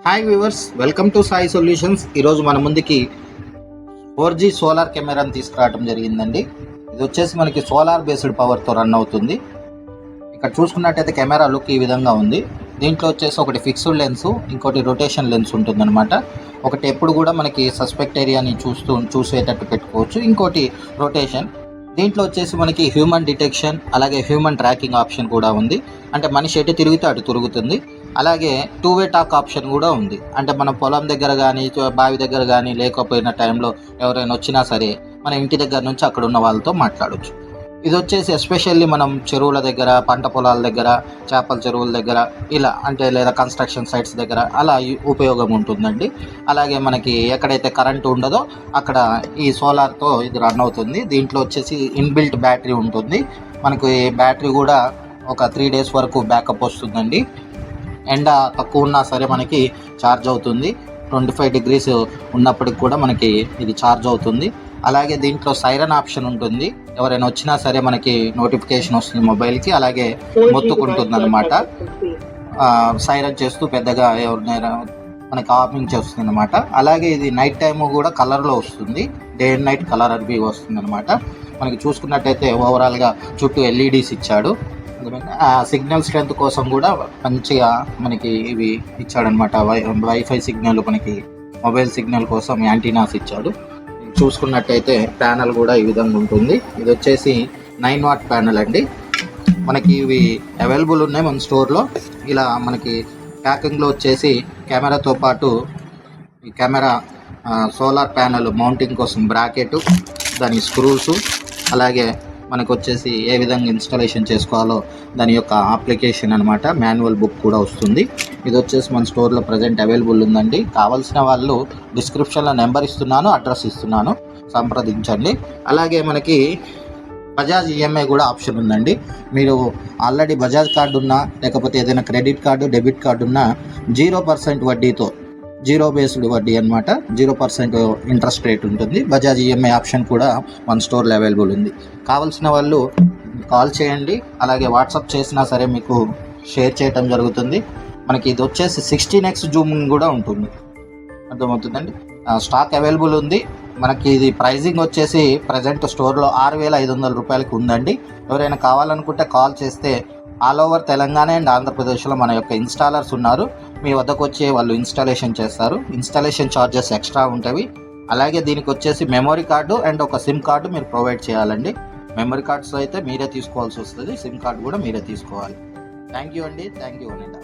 Hi viewers, welcome to Sai solutions. ఈరోజు మన ముందుకి 4G సోలార్ కెమెరాని తీసుకురావడం జరిగిందండి. ఇది వచ్చేసి మనకి సోలార్ బేస్డ్ పవర్తో రన్ అవుతుంది. ఇక్కడ చూసుకున్నట్టయితే కెమెరా లుక్ ఈ విధంగా ఉంది. దీంట్లో వచ్చేసి ఒకటి ఫిక్స్డ్ లెన్స్, ఇంకోటి రొటేషన్ లెన్స్ ఉంటుందన్నమాట. ఒకటి ఎప్పుడు కూడా మనకి సస్పెక్ట్ ఏరియాని చూసేటట్టు పెట్టుకోవచ్చు, ఇంకోటి రొటేషన్. దీంట్లో వచ్చేసి మనకి హ్యూమన్ డిటెక్షన్ అలాగే హ్యూమన్ ట్రాకింగ్ ఆప్షన్ కూడా ఉంది. అంటే మనిషి ఎటు తిరిగితే అటు తిరుగుతుంది. అలాగే 2-way టాక్ ఆప్షన్ కూడా ఉంది. అంటే మన పొలం దగ్గర కానీ బావి దగ్గర కానీ లేకపోయిన టైంలో ఎవరైనా వచ్చినా సరే మన ఇంటి దగ్గర నుంచి అక్కడ ఉన్న వాళ్ళతో మాట్లాడవచ్చు. ఇది వచ్చేసి ఎస్పెషల్లీ మనం చెరువుల దగ్గర, పంట పొలాల దగ్గర, చేపల చెరువుల దగ్గర ఇలా అంటే లేదా కన్స్ట్రక్షన్ సైట్స్ దగ్గర అలా ఉపయోగం ఉంటుందండి. అలాగే మనకి ఎక్కడైతే కరెంటు ఉండదో అక్కడ ఈ సోలార్తో ఇది రన్ అవుతుంది. దీంట్లో వచ్చేసి ఇన్బిల్ట్ బ్యాటరీ ఉంటుంది. మనకు ఈ బ్యాటరీ కూడా ఒక 3 days వరకు బ్యాకప్ వస్తుందండి. ఎండ తక్కువ ఉన్నా సరే మనకి ఛార్జ్ అవుతుంది. 25 degrees ఉన్నప్పటికి కూడా మనకి ఇది ఛార్జ్ అవుతుంది. అలాగే దీంట్లో సైరన్ ఆప్షన్ ఉంటుంది. ఎవరైనా వచ్చినా సరే మనకి నోటిఫికేషన్ వస్తుంది మొబైల్కి. అలాగే మొత్తుకుంటుంది అనమాట, సైరన్ చేస్తూ పెద్దగా ఎవరినైనా మనకి ఆర్మింగ్ చేస్తుంది అనమాట. అలాగే ఇది నైట్ టైమ్ కూడా కలర్లో వస్తుంది, డే అండ్ నైట్ కలర్ అవి వస్తుంది అనమాట. మనకి చూసుకున్నట్టయితే ఓవరాల్గా చుట్టూ LEDs ఇచ్చాడు. సిగ్నల్ స్ట్రెంత్ కోసం కూడా మంచిగా మనకి ఇవి ఇచ్చాడనమాట. వైఫై సిగ్నల్, మనకి మొబైల్ సిగ్నల్ కోసం యాంటీనాస్ ఇచ్చాడు. చూసుకున్నట్టయితే ప్యానల్ కూడా ఈ విధంగా ఉంటుంది. ఇది వచ్చేసి 9 watt ప్యానల్ అండి. మనకి ఇవి అవైలబుల్ ఉన్నాయి మన స్టోర్లో. ఇలా మనకి ప్యాకింగ్లో వచ్చేసి కెమెరాతో పాటు ఈ కెమెరా సోలార్ ప్యానల్ మౌంటింగ్ కోసం బ్రాకెట్, దాని స్క్రూస్, అలాగే మనకు వచ్చేసి ఏ విధంగా ఇన్స్టాలేషన్ చేసుకోవాలో దాని యొక్క అప్లికేషన్ అనమాట, మాన్యువల్ బుక్ కూడా వస్తుంది. ఇది వచ్చేసి మన స్టోర్లో ప్రజెంట్ అవైలబుల్ ఉందండి. కావాల్సిన వాళ్ళు డిస్క్రిప్షన్లో నెంబర్ ఇస్తున్నాను, అడ్రస్ ఇస్తున్నాను, సంప్రదించండి. అలాగే మనకి బజాజ్ EMI కూడా ఆప్షన్ ఉందండి. మీరు ఆల్రెడీ బజాజ్ కార్డు ఉన్నా లేకపోతే ఏదైనా క్రెడిట్ కార్డు, డెబిట్ కార్డు ఉన్నా 0% వడ్డీతో, 0 బేస్డ్ వడ్డీ అనమాట, 0% ఇంట్రెస్ట్ రేట్ ఉంటుంది. బజాజ్ EMI ఆప్షన్ కూడా మన స్టోర్లో అవైలబుల్ ఉంది. కావాల్సిన వాళ్ళు కాల్ చేయండి. అలాగే వాట్సాప్ చేసినా సరే మీకు షేర్ చేయటం జరుగుతుంది. మనకి ఇది వచ్చేసి 16x జూమింగ్ కూడా ఉంటుంది, అర్థమవుతుందండి. స్టాక్ అవైలబుల్ ఉంది. మనకి ఇది ప్రైజింగ్ వచ్చేసి ప్రజెంట్ స్టోర్లో 6,500 రూపాయలకి ఉందండి. ఎవరైనా కావాలనుకుంటే కాల్ చేస్తే ఆల్ ఓవర్ తెలంగాణ అండ్ ఆంధ్రప్రదేశ్లో మన యొక్క ఇన్స్టాలర్స్ ఉన్నారు. మీ వద్దకు వచ్చి వాళ్ళు ఇన్స్టాలేషన్ చేస్తారు. ఇన్స్టాలేషన్ ఛార్జెస్ ఎక్స్ట్రా ఉంటాయి. అలాగే దీనికి వచ్చేసి మెమరీ కార్డు అండ్ ఒక సిమ్ కార్డు మీరు ప్రొవైడ్ చేయాలండి. మెమరీ కార్డ్స్ అయితే మీరే తీసుకోవాల్సి వస్తుంది, సిమ్ కార్డు కూడా మీరే తీసుకోవాలి. థ్యాంక్ యూ అండి. Thank you Anitha.